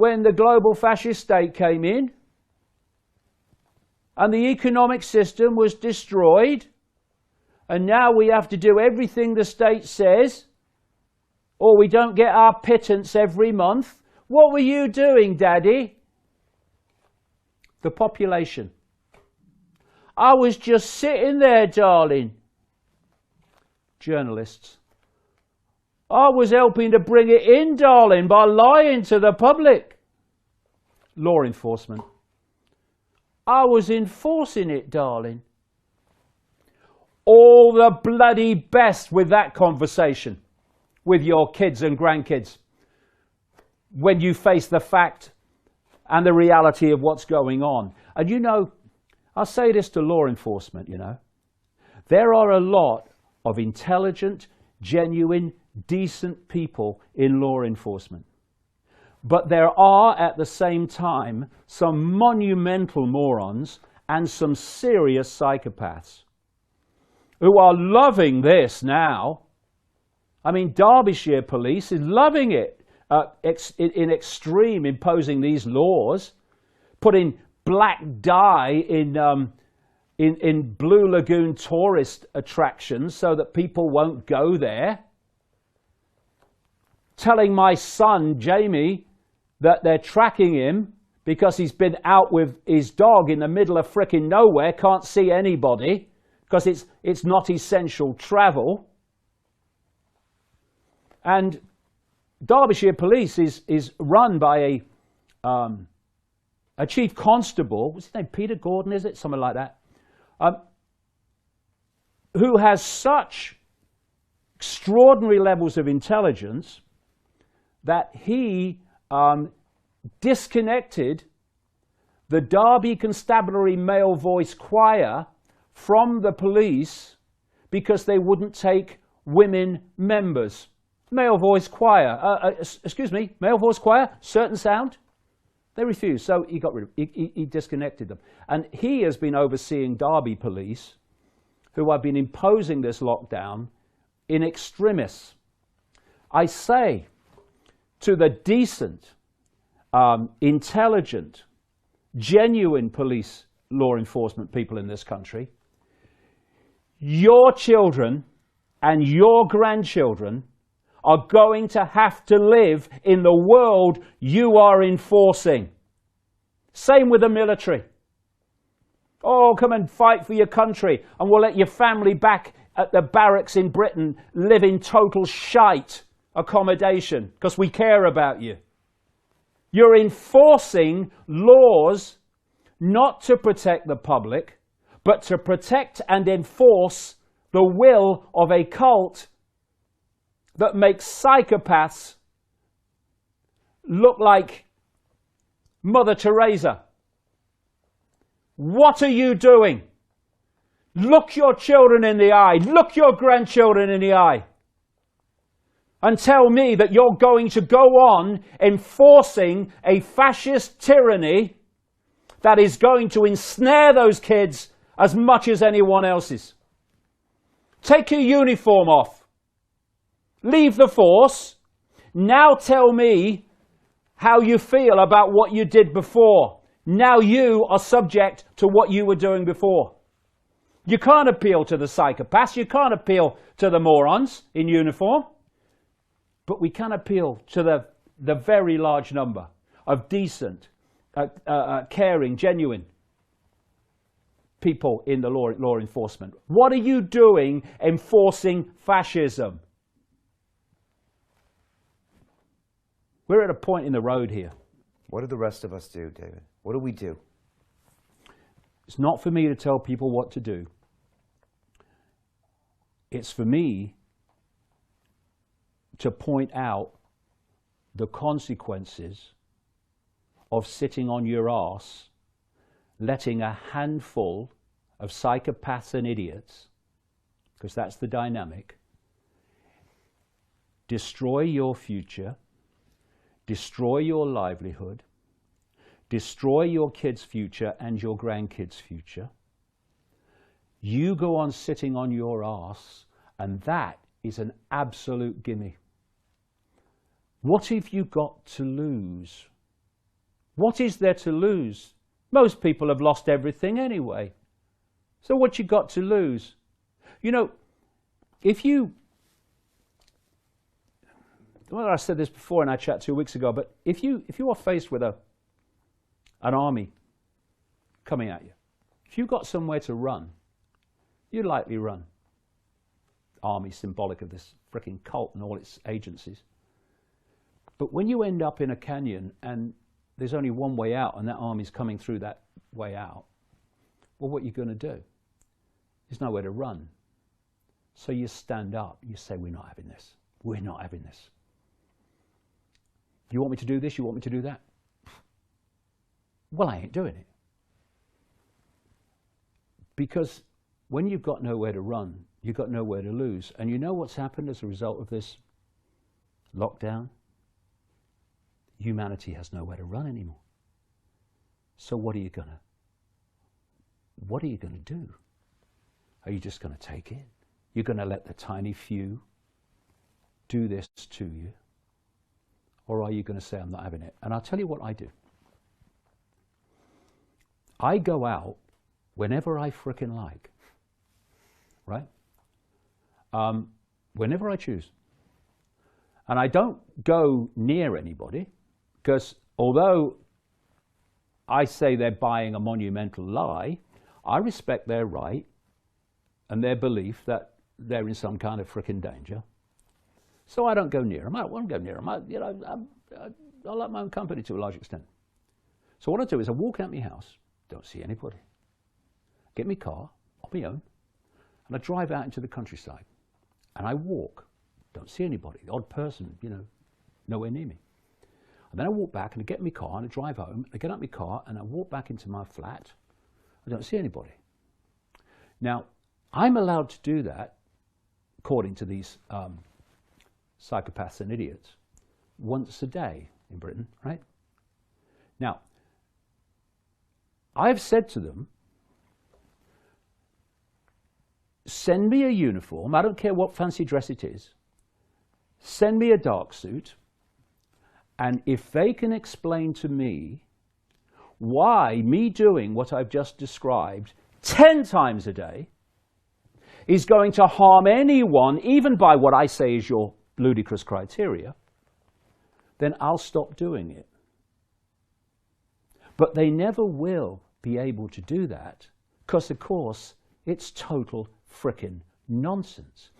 when the global fascist state came in and the economic system was destroyed, and now we have to do everything the state says, or we don't get our pittance every month. What were you doing, Daddy? The population. I was just sitting there, darling. Journalists. I was helping to bring it in, darling, by lying to the public. Law enforcement. I was enforcing it, darling. All the bloody best with that conversation with your kids and grandkids when you face the fact and the reality of what's going on. And you know, I'll say this to law enforcement, you know, there are a lot of intelligent, genuine, decent people in law enforcement. But there are, at the same time, some monumental morons and some serious psychopaths who are loving this now. I mean, Derbyshire Police is loving it in extreme, imposing these laws, putting black dye in Blue Lagoon tourist attractions so that people won't go there. Telling my son, Jamie, that they're tracking him because he's been out with his dog in the middle of frickin' nowhere, can't see anybody, because it's not essential travel. And Derbyshire Police is run by a chief constable, what's his name, Peter Gordon, is it? Something like that. Who has such extraordinary levels of intelligence that he disconnected the Derby Constabulary Male Voice Choir from the police because they wouldn't take women members. Male voice choir, male voice choir, certain sound. They refused, so he got rid of he disconnected them. And he has been overseeing Derby Police, who have been imposing this lockdown in extremis. I say to the decent, intelligent, genuine police law enforcement people in this country, your children and your grandchildren are going to have to live in the world you are enforcing. Same with the military. Oh, come and fight for your country and we'll let your family back at the barracks in Britain live in total shite accommodation because we care about you. You're enforcing laws not to protect the public, but to protect and enforce the will of a cult that makes psychopaths look like Mother Teresa. What are you doing? Look your children in the eye. Look your grandchildren in the eye. And tell me that you're going to go on enforcing a fascist tyranny that is going to ensnare those kids as much as anyone else's. Take your uniform off. Leave the force. Now tell me how you feel about what you did before. Now you are subject to what you were doing before. You can't appeal to the psychopaths. You can't appeal to the morons in uniform. But we can appeal to the very large number of decent, caring, genuine people in the law enforcement. What are you doing enforcing fascism? We're at a point in the road here. What do the rest of us do, David? What do we do? It's not for me to tell people what to do. It's for me to point out the consequences of sitting on your arse, letting a handful of psychopaths and idiots, because that's the dynamic, destroy your future, destroy your livelihood, destroy your kids' future and your grandkids' future. You go on sitting on your arse, and that is an absolute gimme. What have you got to lose? What is there to lose? Most people have lost everything anyway. So what you got to lose? You know, if you, well, I said this before in our chat 2 weeks ago, but if you are faced with an army coming at you, if you've got somewhere to run, you'd likely run. Army symbolic of this frickin' cult and all its agencies. But when you end up in a canyon and there's only one way out and that army's coming through that way out, well, what are you going to do? There's nowhere to run. So you stand up, you say, we're not having this. We're not having this. You want me to do this? You want me to do that? Well, I ain't doing it. Because when you've got nowhere to run, you've got nowhere to lose. And you know what's happened as a result of this lockdown? Humanity has nowhere to run anymore. So what are you gonna do? Are you just gonna take it? You're gonna let the tiny few do this to you? Or are you gonna say, I'm not having it? And I'll tell you what I do. I go out whenever I frickin' like, right? Whenever I choose. And I don't go near anybody, because although I say they're buying a monumental lie, I respect their right and their belief that they're in some kind of frickin' danger. So I don't go near them. I don't want to go near them. I like my own company to a large extent. So what I do is I walk out my house, don't see anybody, get my car on my own, and I drive out into the countryside. And I walk, don't see anybody, the odd person, nowhere near me. And then I walk back and I get in my car and I drive home. I get out my car and I walk back into my flat. I don't see anybody. Now, I'm allowed to do that, according to these psychopaths and idiots, once a day in Britain, right? Now, I've said to them, send me a uniform, I don't care what fancy dress it is, send me a dark suit, and if they can explain to me why me doing what I've just described 10 times a day is going to harm anyone, even by what I say is your ludicrous criteria, then I'll stop doing it. But they never will be able to do that because, of course, it's total frickin' nonsense.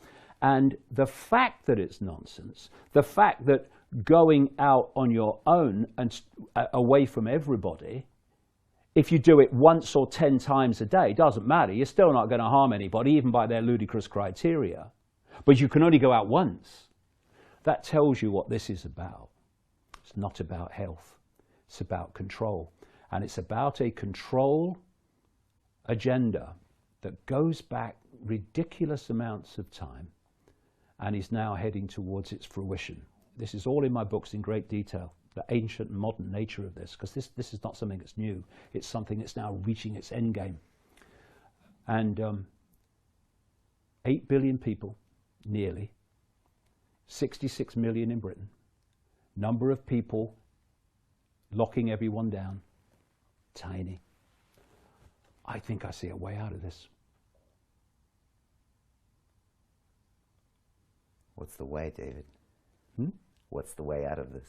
And the fact that it's nonsense, the fact that going out on your own and away from everybody, if you do it once or 10 times a day, doesn't matter. You're still not going to harm anybody, even by their ludicrous criteria. But you can only go out once. That tells you what this is about. It's not about health. It's about control. And it's about a control agenda that goes back ridiculous amounts of time and is now heading towards its fruition. This is all in my books in great detail, the ancient and modern nature of this, because this is not something that's new. It's something that's now reaching its end game. And 8 billion people, nearly, 66 million in Britain, number of people locking everyone down, tiny. I think I see a way out of this. What's the way, David? What's the way out of this?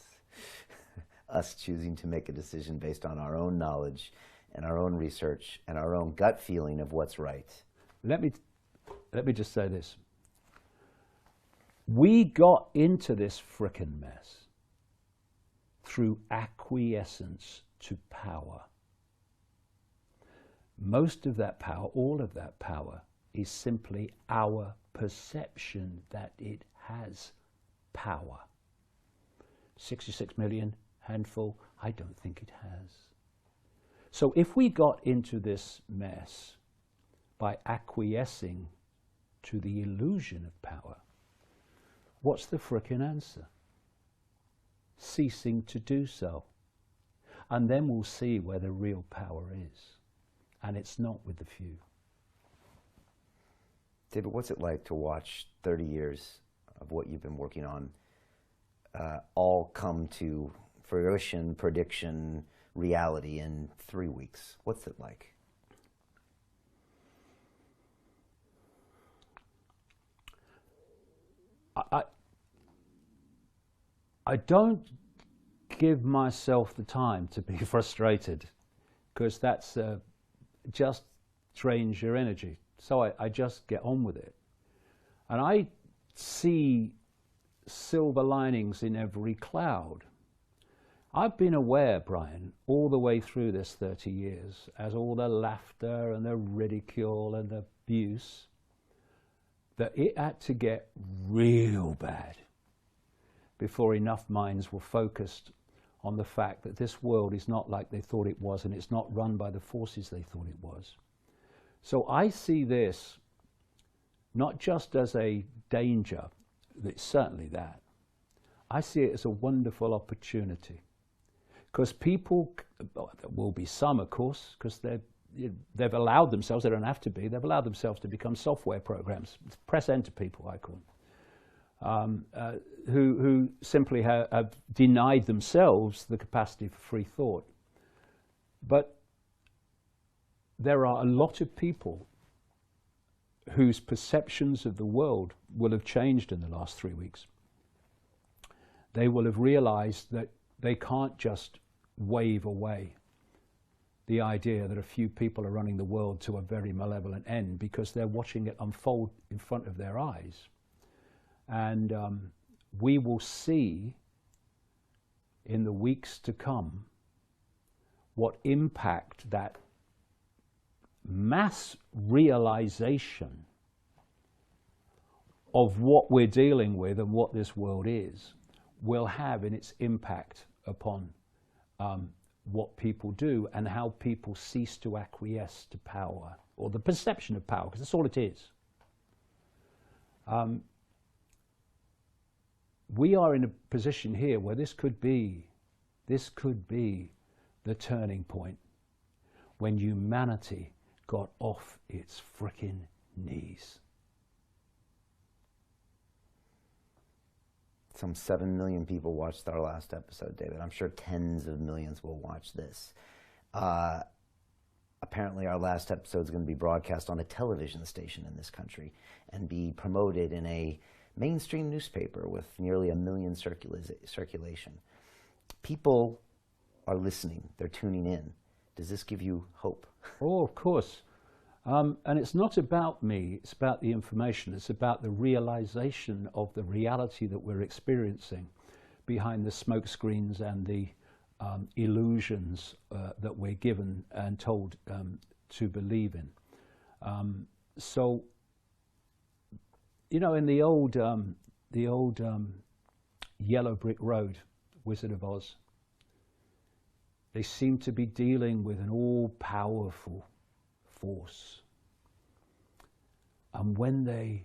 Us choosing to make a decision based on our own knowledge and our own research and our own gut feeling of what's right. Let me just say this. We got into this frickin' mess through acquiescence to power. Most of that power, all of that power, is simply our perception that it has power. 66 million, handful, I don't think it has. So if we got into this mess by acquiescing to the illusion of power, what's the frickin' answer? Ceasing to do so. And then we'll see where the real power is. And it's not with the few. David, what's it like to watch 30 years of what you've been working on all come to fruition, prediction, reality in 3 weeks? What's it like? I don't give myself the time to be frustrated, because that's just drains your energy. So I just get on with it. And I see silver linings in every cloud. I've been aware, Brian, all the way through this 30 years, as all the laughter and the ridicule and the abuse, that it had to get real bad before enough minds were focused on the fact that this world is not like they thought it was, and it's not run by the forces they thought it was. So I see this not just as a danger, it's certainly that. I see it as a wonderful opportunity. Because people, there will be some, of course, because they've allowed themselves, they don't have to be, they've allowed themselves to become software programs, press enter people, I call them. Who simply have denied themselves the capacity for free thought. But there are a lot of people whose perceptions of the world will have changed in the last 3 weeks. They will have realized that they can't just wave away the idea that a few people are running the world to a very malevolent end, because they're watching it unfold in front of their eyes. And we will see in the weeks to come what impact that mass realization of what we're dealing with and what this world is will have in its impact upon what people do and how people cease to acquiesce to power, or the perception of power, because that's all it is. We are in a position here where this could be the turning point, when humanity got off its frickin' knees. Some 7 million people watched our last episode, David. I'm sure tens of millions will watch this. Apparently our last episode is going to be broadcast on a television station in this country and be promoted in a mainstream newspaper with nearly 1 million circulation. People are listening. They're tuning in. Does this give you hope? Oh, of course. And it's not about me. It's about the information. It's about the realization of the reality that we're experiencing behind the smoke screens and the illusions that we're given and told to believe in. So, you know, in the old Yellow Brick Road, Wizard of Oz, they seem to be dealing with an all-powerful force. And when they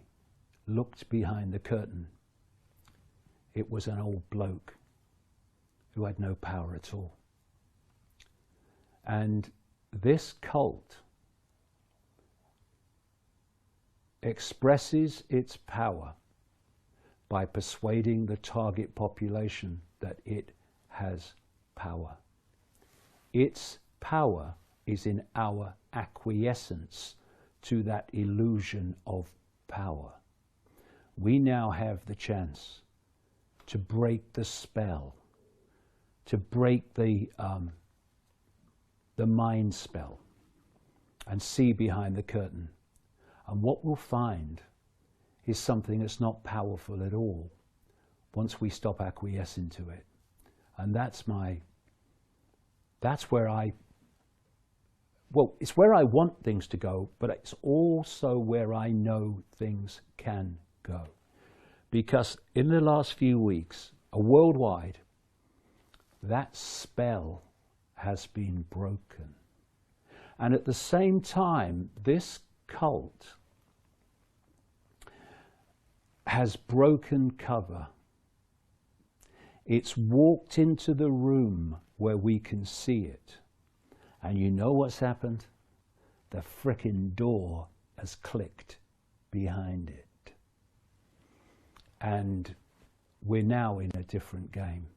looked behind the curtain, it was an old bloke who had no power at all. And this cult expresses its power by persuading the target population that it has power. Its power is in our acquiescence to that illusion of power. We now have the chance to break the spell, to break the mind spell, and see behind the curtain. And what we'll find is something that's not powerful at all once we stop acquiescing to it. And that's where it's where I want things to go, but it's also where I know things can go. Because in the last few weeks, worldwide, that spell has been broken. And at the same time, this cult has broken cover. It's walked into the room where we can see it. And you know what's happened? The frickin' door has clicked behind it. And we're now in a different game.